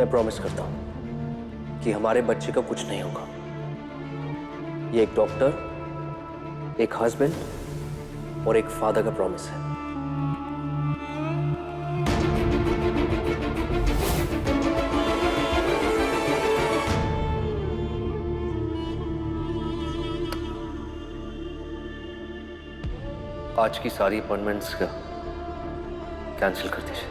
मैं प्रॉमिस करता हूं कि हमारे बच्चे का कुछ नहीं होगा। ये एक डॉक्टर, एक हस्बैंड और एक फादर का प्रॉमिस है। आज की सारी अपॉइंटमेंट्स का कैंसिल कर दीजिए।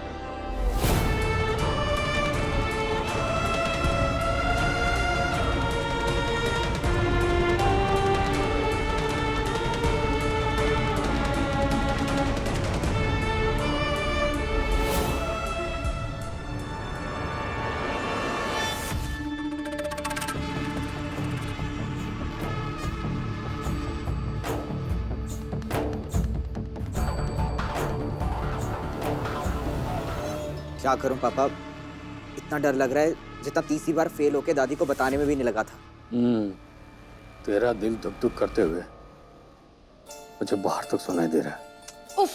क्या करूं पापा, इतना डर लग रहा है जितना तीसरी बार फेल होके दादी को बताने में भी नहीं लगा था। तेरा दिल धुक धुक करते हुए मुझे बाहर तक सुनाई दे रहा है। उफ,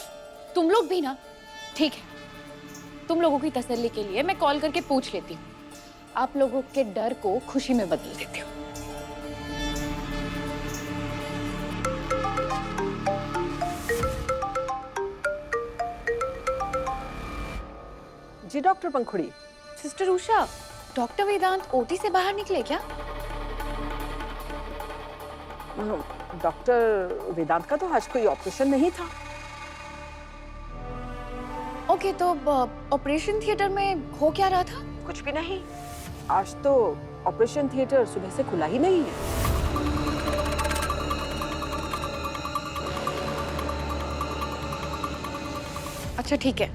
तुम लोग भी ना। ठीक है, तुम लोगों की तसल्ली के लिए मैं कॉल करके पूछ लेती हूँ। आप लोगों के डर को खुशी में बदल देती हूँ। जी डॉक्टर पंखुड़ी। सिस्टर उषा, डॉक्टर वेदांत ओटी से बाहर निकले क्या? डॉक्टर वेदांत का तो आज कोई ऑपरेशन नहीं था। ओके, तो ऑपरेशन थिएटर में हो क्या रहा था? कुछ भी नहीं। आज तो ऑपरेशन थिएटर सुबह से खुला ही नहीं है। अच्छा ठीक है।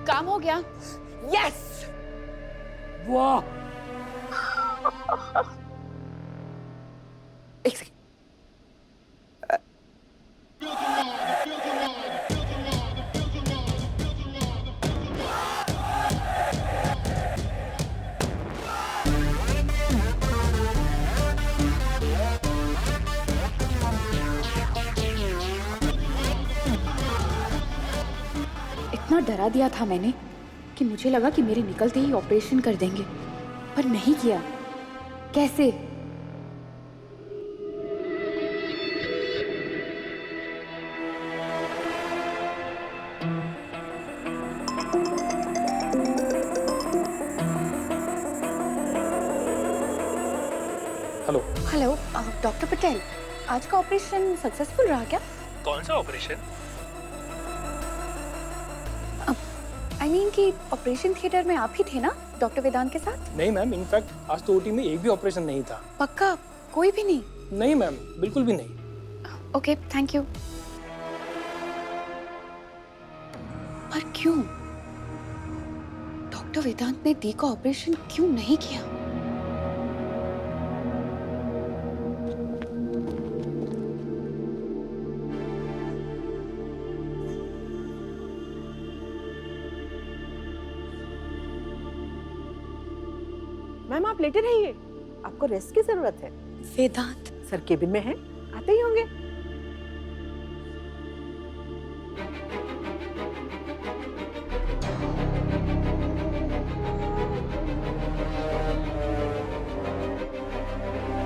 काम हो गया। यस। वाह, एक सेकंड। इतना डरा दिया था मैंने कि मुझे लगा कि मेरे निकलते ही ऑपरेशन कर देंगे, पर नहीं किया। कैसे? हेलो। हेलो डॉक्टर पटेल, आज का ऑपरेशन सक्सेसफुल रहा क्या? कौन सा ऑपरेशन? आई मीन कि ऑपरेशन थिएटर में आप ही थे ना डॉक्टर वेदांत के साथ? नहीं मैम, इनफैक्ट आज तो ओटी में एक भी ऑपरेशन नहीं था। पक्का? कोई भी नहीं? नहीं मैम, बिल्कुल भी नहीं। Okay, thank you. पर क्यों डॉक्टर वेदांत ने दी का ऑपरेशन क्यों नहीं किया? मैम आप लेटे रहिए, आपको रेस्ट की जरूरत है। वेदांत सर केबिन में है, आते ही होंगे।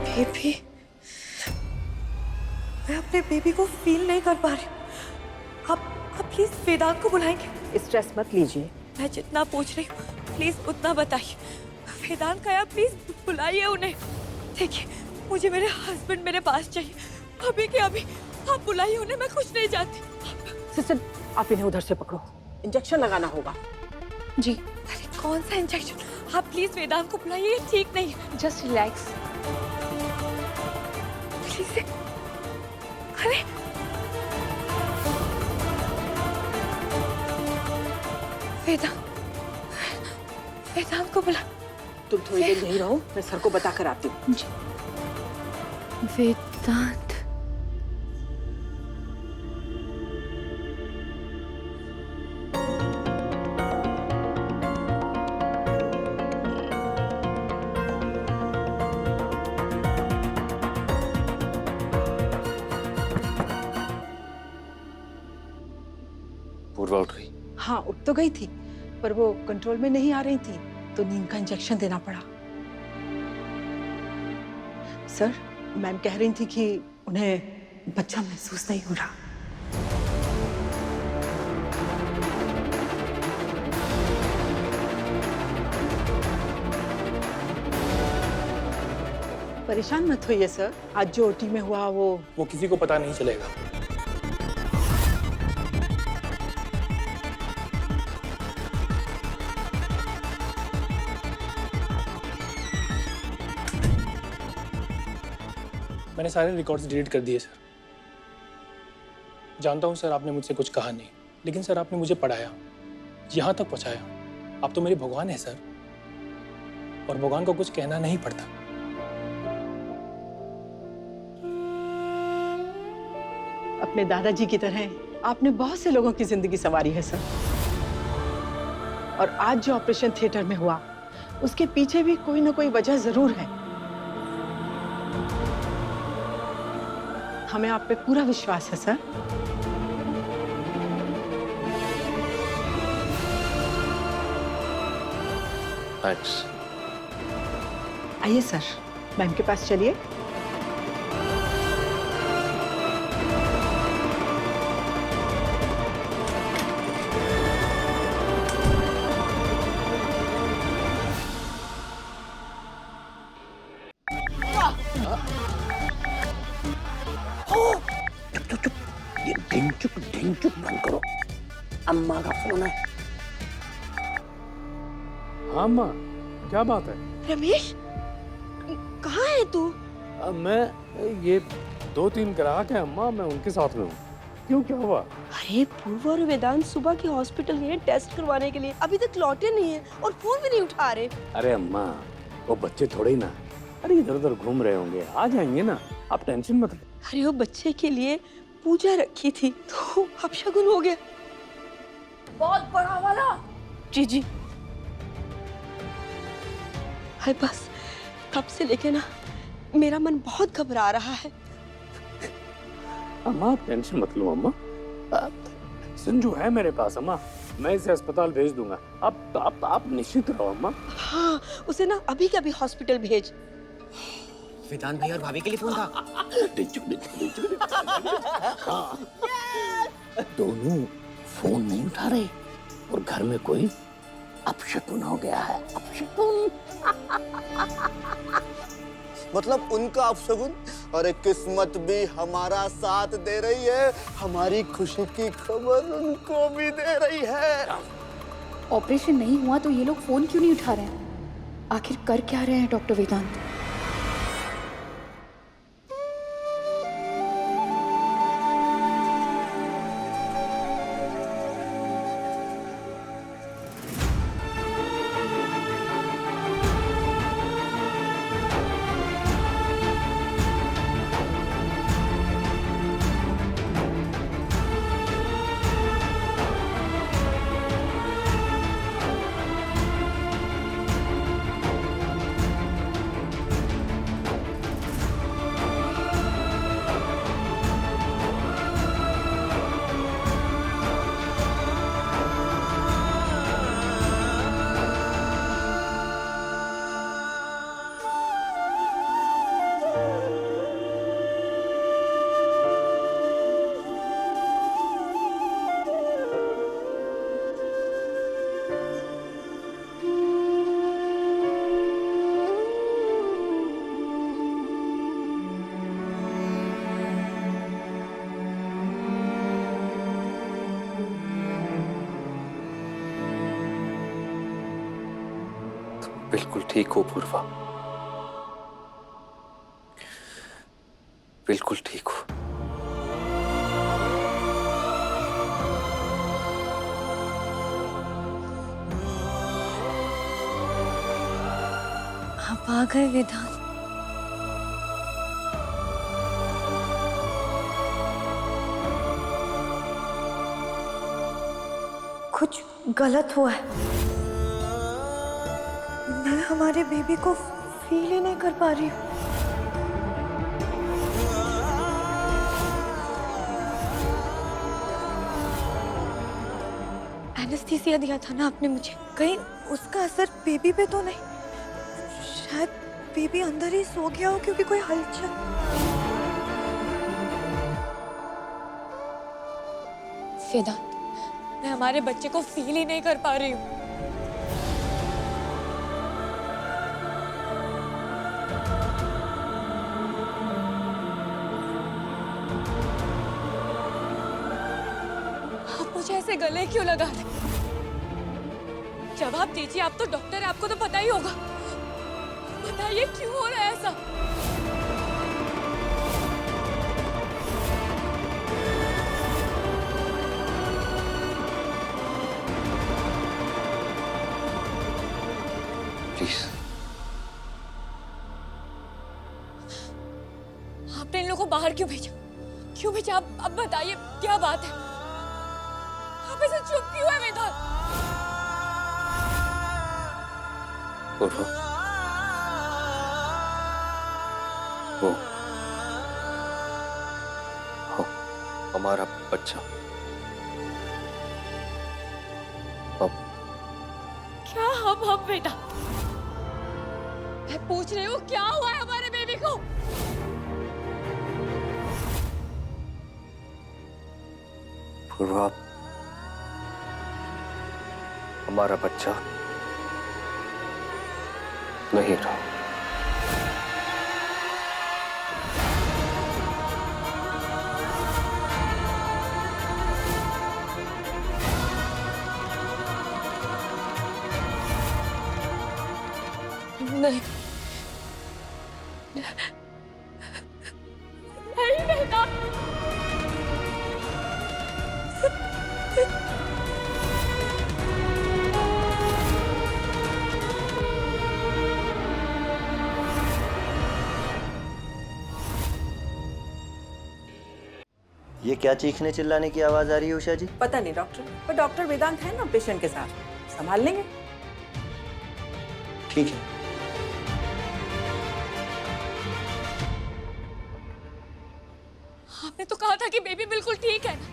बेबी, मैं अपने बेबी को फील नहीं कर पा रही हूँ। आप प्लीज वेदांत को बुलाएंगे? स्ट्रेस मत लीजिए। मैं जितना पूछ रही हूँ प्लीज उतना बताइए। वेदांत का, प्लीज बुलाइए उन्हें। देखिए, मुझे मेरे हस्बैंड मेरे पास चाहिए अभी के अभी। आप बुलाइए उन्हें, मैं कुछ नहीं चाहती। सिस्टर आप इन्हें उधर से पकड़ो, इंजेक्शन लगाना होगा। जी। अरे कौन सा इंजेक्शन? आप प्लीज वेदांत को बुलाइए, ये ठीक नहीं है। Just relax. प्लीज। अरे वेदांत को बुला। तुम थोड़ी देर यहीं रहो, मैं सर को बता कर आती हूँ। वेदांत, पूर्वा उठ गई? हाँ, उठ तो गई थी, पर वो कंट्रोल में नहीं आ रही थी, तो नींद का इंजेक्शन देना पड़ा। सर, मैम कह रही थी कि उन्हें बच्चा महसूस नहीं हो रहा। परेशान मत होइए सर, आज जो ओटी में हुआ वो किसी को पता नहीं चलेगा। मैंने सारे रिकॉर्ड्स डिलीट कर दिए सर। जानता हूँ सर, आपने मुझसे कुछ कहा नहीं, लेकिन सर आपने मुझे पढ़ाया, यहाँ तक पहुँचाया। आप तो मेरे भगवान हैं सर, और भगवान को कुछ कहना नहीं पड़ता। अपने दादाजी की तरह आपने बहुत से लोगों की जिंदगी संवारी है सर। और आज जो ऑपरेशन थिएटर में हुआ, उसके पीछे भी कोई ना कोई वजह जरूर है। हमें आप पे पूरा विश्वास है सर। थैंक्स। आइए सर, मैम के पास चलिए। ढिंचुक बंद करो, अम्मा का फोन है। हाँ अम्मा, क्या बात है? रमेश, कहाँ है तू? मैं ये 2-3 ग्राहक हैं अम्मा, मैं उनके साथ में हूँ। क्यों, क्या हुआ? अरे पूर्वा और वेदांत सुबह के हॉस्पिटल गए टेस्ट करवाने के लिए, अभी तक लौटे नहीं है और फोन भी नहीं उठा रहे। अरे अम्मा, वो बच्चे थोड़े ही ना, अरे इधर उधर घूम रहे होंगे, आ जाएंगे ना, आप टेंशन मत लो। अरे वो बच्चे के लिए पूजा रखी थी तो अपशगुन हो गया, बहुत बड़ा वाला। जी जी, हाय बस तब से लेके ना मेरा मन बहुत घबरा रहा है। अम्मा आप टेंशन मत लो अम्मा, संजू है मेरे पास अम्मा, मैं इसे अस्पताल भेज दूंगा। आप निश्चित रहो अम्मा। हाँ, उसे ना अभी के अभी हॉस्पिटल भेज। वेदांत भाई और भाभी के लिए फोन था। हाँ। दोनों फोन नहीं उठा रहे और घर में कोई अपशकुन हो गया है। अपशकुन मतलब उनका अपशगुन। अरे किस्मत भी हमारा साथ दे रही है, हमारी खुशी की खबर उनको भी दे रही है। ऑपरेशन नहीं हुआ तो ये लोग फोन क्यों नहीं उठा रहे हैं? आखिर कर क्या रहे हैं डॉक्टर वेदांत? बिल्कुल ठीक हो पूर्वा, बिल्कुल ठीक हो। आप आ गए वेदांत। कुछ गलत हुआ है, मैं हमारे बेबी को फील ही नहीं कर पा रही हूँ। एनेस्थीसिया दिया था ना आपने मुझे, कहीं उसका असर बेबी पे तो नहीं? शायद बेबी अंदर ही सो गया हो क्योंकि कोई हलचल। वेदांत, मैं हमारे बच्चे को फील ही नहीं कर पा रही हूँ। आप मुझे ऐसे गले क्यों लगा रहे? जवाब दीजिए, आप तो डॉक्टर हैं, आपको तो पता ही होगा। बताइए क्यों हो रहा है ऐसा? प्लीज। आपने इन लोगों को बाहर क्यों भेजा? क्यों भेजा? आप अब बताइए क्या बात है? आप ऐसे चुप क्यों है वेदांत? पूर्वा, वो हमारा बच्चा अब क्या हम बेटा? मैं पूछ रही हूँ क्या हुआ है हमारे बेबी को? पूर्वा, हमारा बच्चा नहीं रहा। नहीं नहीं बेटा, ये क्या चीखने चिल्लाने की आवाज आ रही है उषा जी? पता नहीं डॉक्टर, पर डॉक्टर वेदांत है ना पेशेंट के साथ, संभाल लेंगे। ठीक है। आपने तो कहा था कि बेबी बिल्कुल ठीक है ना?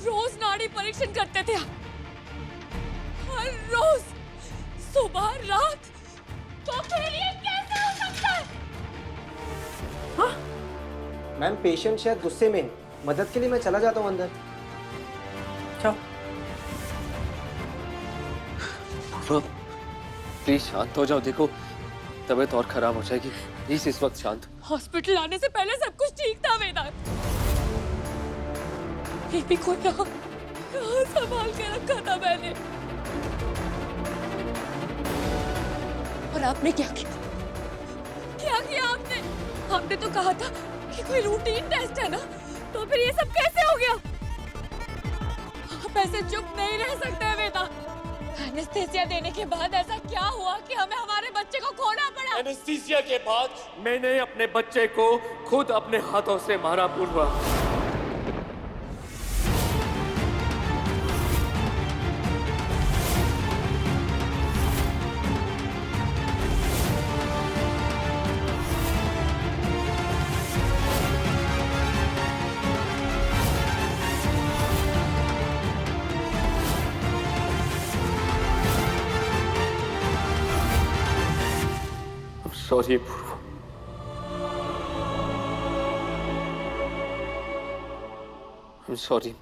रोज नाड़ी परीक्षण करते थे आप, हर रोज सुबह रात, तो फिर ये कैसे हो सकता है? मैम पेशेंट शायद गुस्से में है, मदद के लिए मैं चला जाता हूँ अंदर। प्लीज शांत हो जाओ, देखो तबीयत और खराब हो जाएगी। प्लीज इस वक्त शांत। हॉस्पिटल आने से पहले सब कुछ ठीक था वेदांत। बेबी को यहाँ संभाल के रखा था मैंने, और आपने क्या किया? क्या किया आपने? आपने तो कहा था कि कोई रूटीन टेस्ट है ना, तो फिर ये सब कैसे हो गया? आप ऐसे चुप नहीं रह सकते वेदांत। एनेस्थीसिया देने के बाद ऐसा क्या हुआ कि हमें हमारे बच्चे को खोना पड़ा? एनेस्थीसिया के बाद मैंने अपने बच्चे को खुद अपने हाथों से मारा पूर्वा। Sorry Purva, I'm sorry।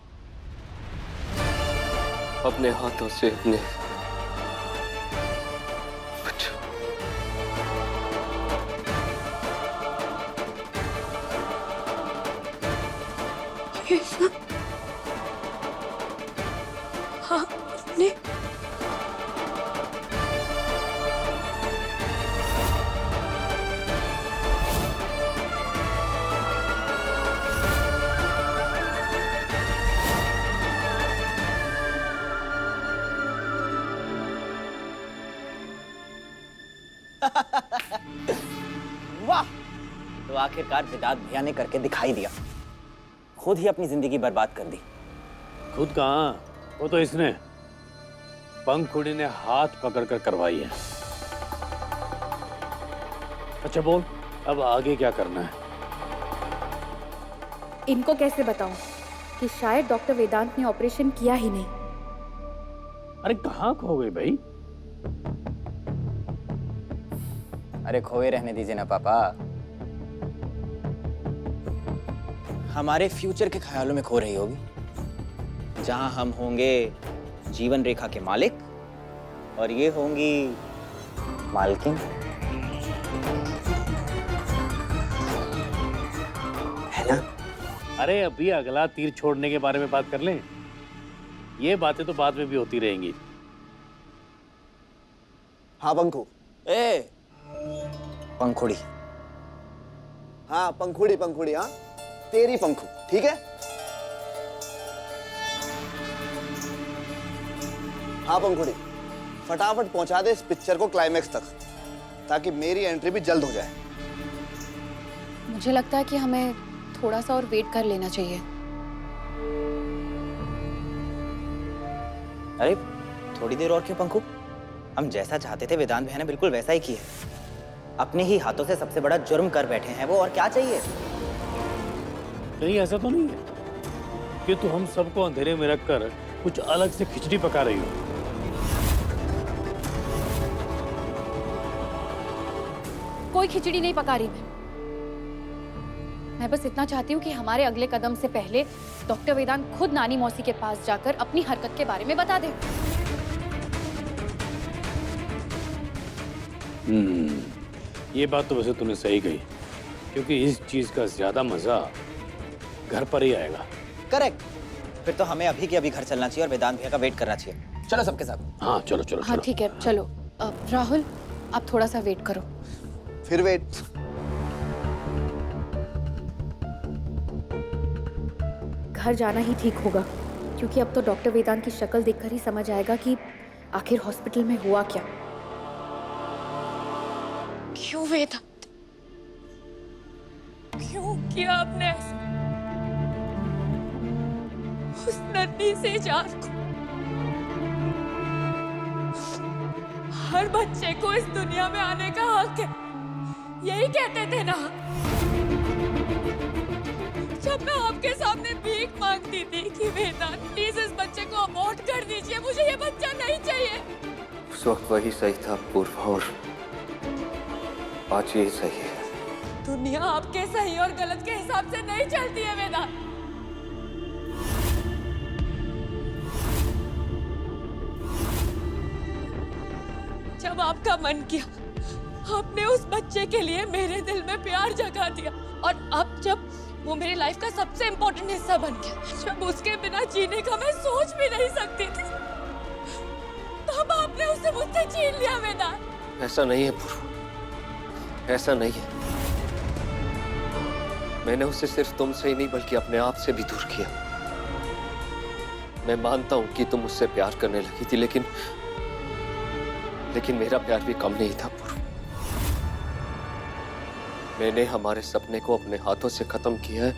अपने हाथों से अपने बच्चा। हाँ, नहीं। वाह, तो आखिरकार वेदांत भैया ने करके दिखाई दिया। खुद ही अपनी जिंदगी बर्बाद कर दी। खुद कहाँ, वो तो इसने पंखुड़ी ने हाथ पकड़ कर करवाई है। अच्छा बोल, अब आगे क्या करना है? इनको कैसे बताऊं कि शायद डॉक्टर वेदांत ने ऑपरेशन किया ही नहीं। अरे कहाँ खो गए भाई? अरे खोए रहने दीजिए ना पापा। हमारे फ्यूचर के ख्यालों में खो रही होगी, जहां हम होंगे जीवन रेखा के मालिक और ये होंगी मालकिन। है ना? अरे अभी अगला तीर छोड़ने के बारे में बात कर लें। ये बातें तो बाद में भी होती रहेंगी। हाँ पंखु। ए पंखुड़ी। हाँ पंखुड़ी पंखुड़ी, हाँ तेरी पंखु, ठीक है। हाँ पंखुड़ी, फटाफट पहुंचा दे इस पिक्चर को क्लाइमेक्स तक, ताकि मेरी एंट्री भी जल्द हो जाए। मुझे लगता है कि हमें थोड़ा सा और वेट कर लेना चाहिए। अरे थोड़ी देर और क्यों पंखु? हम जैसा चाहते थे वेदांत भैया ने बिल्कुल वैसा ही किया। अपने ही हाथों से सबसे बड़ा जुर्म कर बैठे हैं वो, और क्या चाहिए? कहीं ऐसा तो नहीं है कि तू हम सबको अंधेरे में रखकर कुछ अलग से खिचड़ी पका रही हो? कोई खिचड़ी नहीं पका रही मैं बस इतना चाहती हूँ कि हमारे अगले कदम से पहले डॉक्टर वेदांत खुद नानी मौसी के पास जाकर अपनी हरकत के बारे में बता दे। ये बात तो वैसे तूने सही कही, क्योंकि इस चीज का ज्यादा मजा घर पर ही आएगा। करेक्ट। फिर तो हमें अभी के अभी घर चलना चाहिए और वेदांत भैया का वेट करना चाहिए। चलो सबके साथ। हाँ चलो चलो हाँ चलो। ठीक है चलो। राहुल आप थोड़ा सा वेट करो। फिर वेट। घर जाना ही ठीक होगा, क्योंकि अब तो डॉक्टर वेदांत की शक्ल देखकर ही समझ आएगा कि आखिर हॉस्पिटल में हुआ क्या। क्यों वेदांत, क्यों किया आपने ऐसा उस नन्ही सी जान को? हर बच्चे को इस दुनिया में आने का हक है, यही कहते थे ना जब मैं आपके सामने भीख मांगती थी कि वेदांत प्लीज इस बच्चे को अबॉर्ट कर दीजिए, मुझे ये बच्चा नहीं चाहिए। उस वक्त वही सही था पूर्व, और आज यही सही है। दुनिया आपके सही और गलत के हिसाब से नहीं चलती है वेदांत। जब आपका मन किया आपने उस बच्चे के लिए मेरे दिल में प्यार जगा दिया, और अब जब वो मेरी लाइफ का सबसे इम्पोर्टेंट हिस्सा बन गया, जब उसके बिना जीने का मैं सोच भी नहीं सकती थी, तब आपने उसे मुझसे छीन लिया वेदांत। ऐसा नहीं है पूर्व, ऐसा नहीं है। मैंने उसे सिर्फ तुमसे ही नहीं बल्कि अपने आप से भी दूर किया। मैं मानता हूं कि तुम उससे प्यार करने लगी थी, लेकिन मेरा प्यार भी कम नहीं था पूर्व। मैंने हमारे सपने को अपने हाथों से खत्म किया है,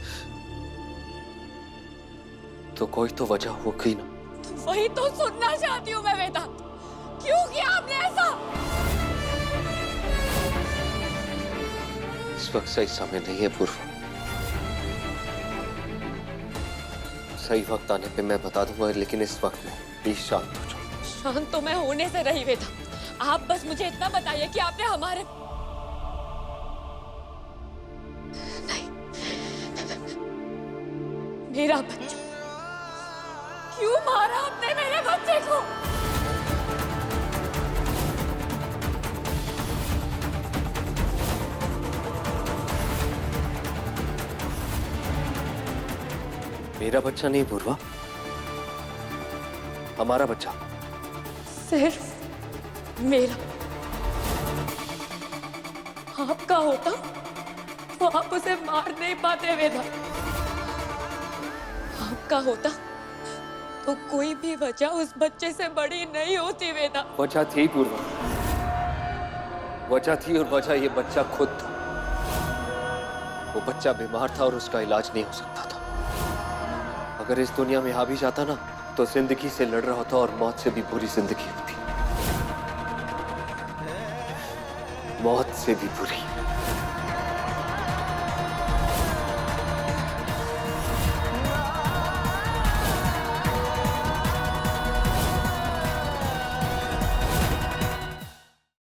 तो कोई तो वजह होगी ना। वही तो सुनना चाहती हूँ मैं वेदांत, क्यों किया आपने ऐसा? इस वक्त सही समय नहीं है पूर्व। सही वक्त आने पे मैं बता दूंगा, लेकिन इस वक्त में प्लीज शांत हो जाओ। शांत तो मैं होने से रही वेदांत, आप बस मुझे इतना बताइए कि आपने हमारे नहीं, मेरा बच्चा क्यों मारा आपने मेरे बच्चे को? मेरा बच्चा नहीं पूर्वा, हमारा बच्चा। सिर्फ मेरा? आपका होता तो आप उसे मार नहीं पाते वेदांत। आपका होता तो कोई भी वजह उस बच्चे से बड़ी नहीं होती वेदांत। वजह थी पूर्वा, वजह थी, और वजह ये बच्चा खुद था। वो बच्चा बीमार था और उसका इलाज नहीं हो सकता था। अगर इस दुनिया में आ भी जाता ना, तो जिंदगी से लड़ रहा होता, और मौत से भी बुरी जिंदगी होती, मौत से भी बुरी।